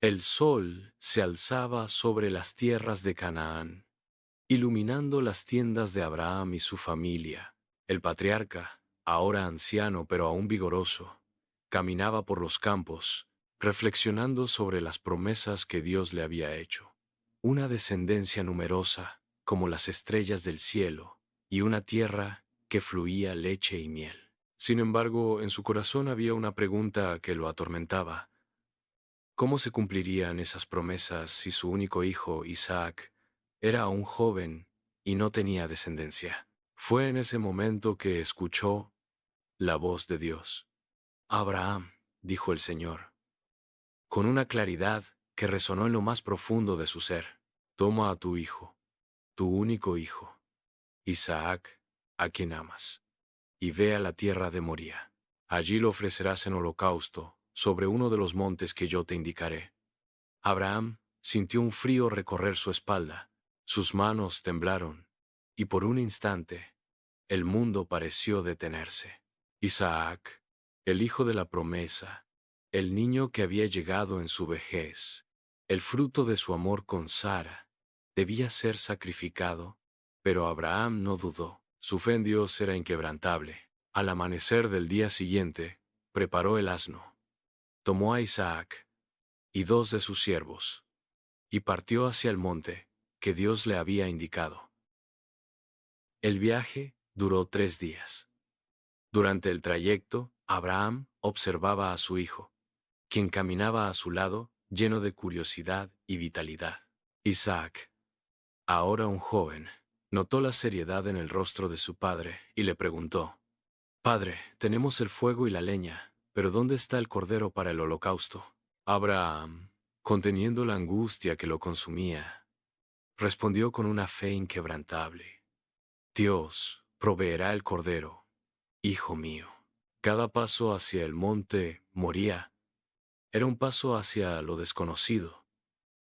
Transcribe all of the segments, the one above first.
El sol se alzaba sobre las tierras de Canaán, iluminando las tiendas de Abraham y su familia. El patriarca, ahora anciano pero aún vigoroso, caminaba por los campos, reflexionando sobre las promesas que Dios le había hecho. Una descendencia numerosa, como las estrellas del cielo, y una tierra que fluía leche y miel. Sin embargo, en su corazón había una pregunta que lo atormentaba. ¿Cómo se cumplirían esas promesas si su único hijo, Isaac, era aún joven y no tenía descendencia? Fue en ese momento que escuchó la voz de Dios. Abraham, dijo el Señor, con una claridad que resonó en lo más profundo de su ser. Toma a tu hijo, tu único hijo, Isaac, a quien amas, y ve a la tierra de Moría. Allí lo ofrecerás en holocausto sobre uno de los montes que yo te indicaré. Abraham sintió un frío recorrer su espalda, sus manos temblaron, y por un instante el mundo pareció detenerse. Isaac, el hijo de la promesa, el niño que había llegado en su vejez, el fruto de su amor con Sara, debía ser sacrificado, pero Abraham no dudó. Su fe en Dios era inquebrantable. Al amanecer del día siguiente, preparó el asno, tomó a Isaac y dos de sus siervos, y partió hacia el monte que Dios le había indicado. El viaje duró 3 días. Durante el trayecto, Abraham observaba a su hijo, quien caminaba a su lado, lleno de curiosidad y vitalidad. Isaac, ahora un joven, notó la seriedad en el rostro de su padre y le preguntó: Padre, tenemos el fuego y la leña, pero ¿dónde está el cordero para el holocausto? Abraham, conteniendo la angustia que lo consumía, respondió con una fe inquebrantable: Dios proveerá el cordero, hijo mío. Cada paso hacia el monte Moría era un paso hacia lo desconocido.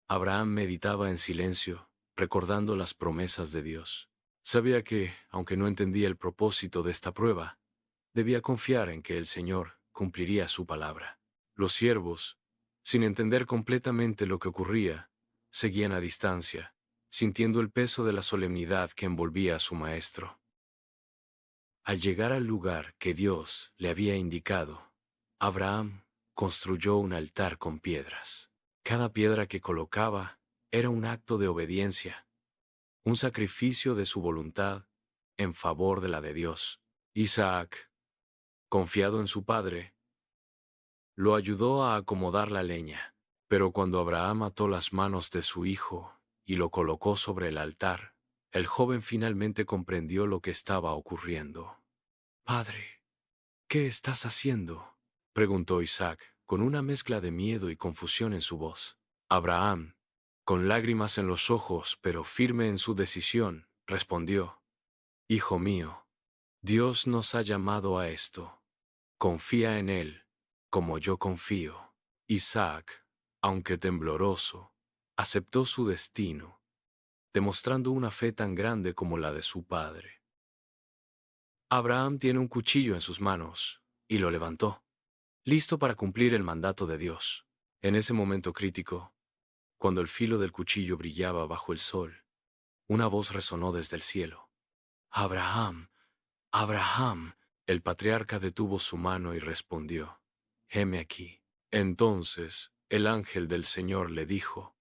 Abraham meditaba en silencio, recordando las promesas de Dios. Sabía que, aunque no entendía el propósito de esta prueba, debía confiar en que el Señor cumpliría su palabra. Los siervos, sin entender completamente lo que ocurría, seguían a distancia, sintiendo el peso de la solemnidad que envolvía a su maestro. Al llegar al lugar que Dios le había indicado, Abraham construyó un altar con piedras. Cada piedra que colocaba era un acto de obediencia, un sacrificio de su voluntad en favor de la de Dios. Isaac, confiado en su padre, lo ayudó a acomodar la leña, pero cuando Abraham ató las manos de su hijo y lo colocó sobre el altar, el joven finalmente comprendió lo que estaba ocurriendo. Padre, ¿qué estás haciendo?, preguntó Isaac, con una mezcla de miedo y confusión en su voz. Abraham, con lágrimas en los ojos pero firme en su decisión, respondió: Hijo mío, Dios nos ha llamado a esto. Confía en Él, como yo confío. Isaac, aunque tembloroso, aceptó su destino, demostrando una fe tan grande como la de su padre. Abraham tiene un cuchillo en sus manos, y lo levantó, listo para cumplir el mandato de Dios. En ese momento crítico, cuando el filo del cuchillo brillaba bajo el sol, una voz resonó desde el cielo. Abraham, Abraham. El patriarca detuvo su mano y respondió: Heme aquí. Entonces el ángel del Señor le dijo: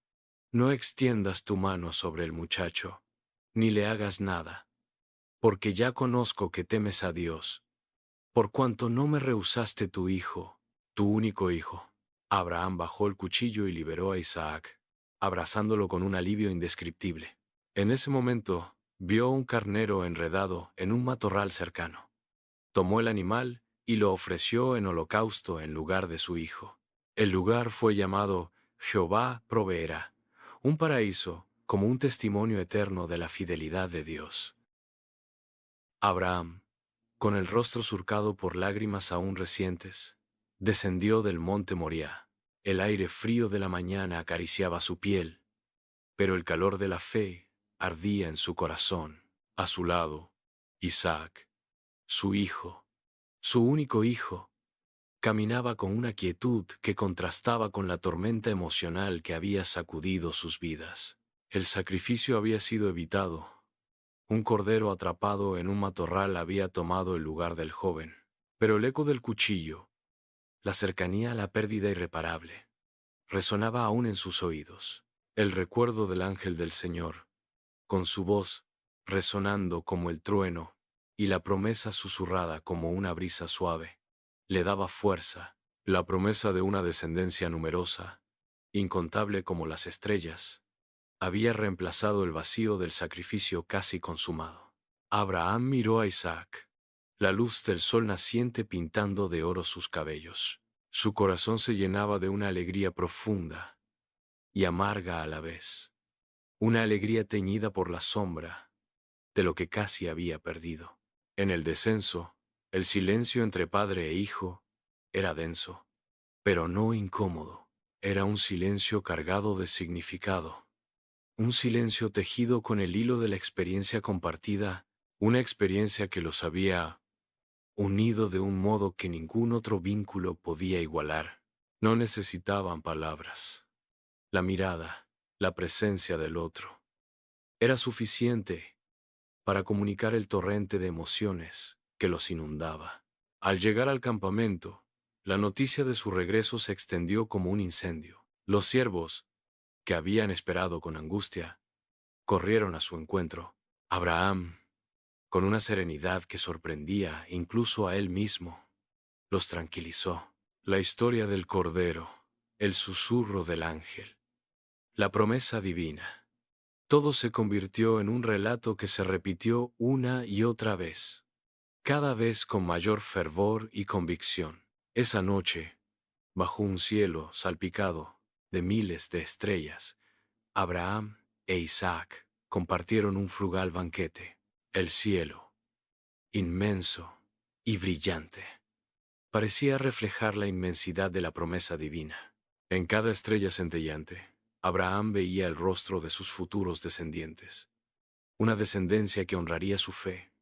No extiendas tu mano sobre el muchacho, ni le hagas nada, porque ya conozco que temes a Dios, por cuanto no me rehusaste tu hijo, tu único hijo. Abraham bajó el cuchillo y liberó a Isaac, abrazándolo con un alivio indescriptible. En ese momento, vio un carnero enredado en un matorral cercano. Tomó el animal y lo ofreció en holocausto en lugar de su hijo. El lugar fue llamado Jehová proveerá, un paraíso como un testimonio eterno de la fidelidad de Dios. Abraham, con el rostro surcado por lágrimas aún recientes, descendió del monte Moriah. El aire frío de la mañana acariciaba su piel, pero el calor de la fe ardía en su corazón. A su lado, Isaac, su hijo, su único hijo, Caminaba con una quietud que contrastaba con la tormenta emocional que había sacudido sus vidas. El sacrificio había sido evitado. Un cordero atrapado en un matorral había tomado el lugar del joven. Pero el eco del cuchillo, la cercanía a la pérdida irreparable, resonaba aún en sus oídos. El recuerdo del ángel del Señor, con su voz resonando como el trueno, y la promesa susurrada como una brisa suave, le daba fuerza, la promesa de una descendencia numerosa, incontable como las estrellas, había reemplazado el vacío del sacrificio casi consumado. Abraham miró a Isaac, la luz del sol naciente pintando de oro sus cabellos. Su corazón se llenaba de una alegría profunda y amarga a la vez, una alegría teñida por la sombra de lo que casi había perdido. En el descenso, el silencio entre padre e hijo era denso, pero no incómodo. Era un silencio cargado de significado. Un silencio tejido con el hilo de la experiencia compartida, una experiencia que los había unido de un modo que ningún otro vínculo podía igualar. No necesitaban palabras. La mirada, la presencia del otro, era suficiente para comunicar el torrente de emociones que los inundaba. Al llegar al campamento, la noticia de su regreso se extendió como un incendio. Los siervos, que habían esperado con angustia, corrieron a su encuentro. Abraham, con una serenidad que sorprendía incluso a él mismo, los tranquilizó. La historia del Cordero, el susurro del ángel, la promesa divina. Todo se convirtió en un relato que se repitió una y otra vez, cada vez con mayor fervor y convicción. Esa noche, bajo un cielo salpicado de miles de estrellas, Abraham e Isaac compartieron un frugal banquete. El cielo, inmenso y brillante, parecía reflejar la inmensidad de la promesa divina. En cada estrella centellante, Abraham veía el rostro de sus futuros descendientes, una descendencia que honraría su fe,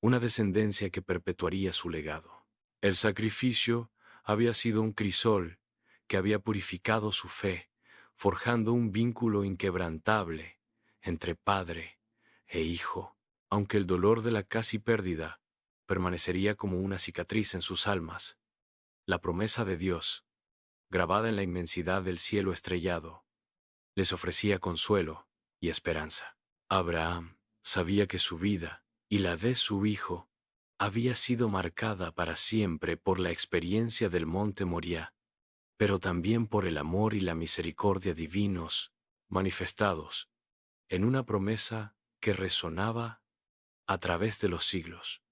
una descendencia que perpetuaría su legado. El sacrificio había sido un crisol que había purificado su fe, forjando un vínculo inquebrantable entre padre e hijo, aunque el dolor de la casi pérdida permanecería como una cicatriz en sus almas. La promesa de Dios, grabada en la inmensidad del cielo estrellado, les ofrecía consuelo y esperanza. Abraham sabía que su vida y la de su hijo había sido marcada para siempre por la experiencia del monte Moriah, pero también por el amor y la misericordia divinos manifestados en una promesa que resonaba a través de los siglos.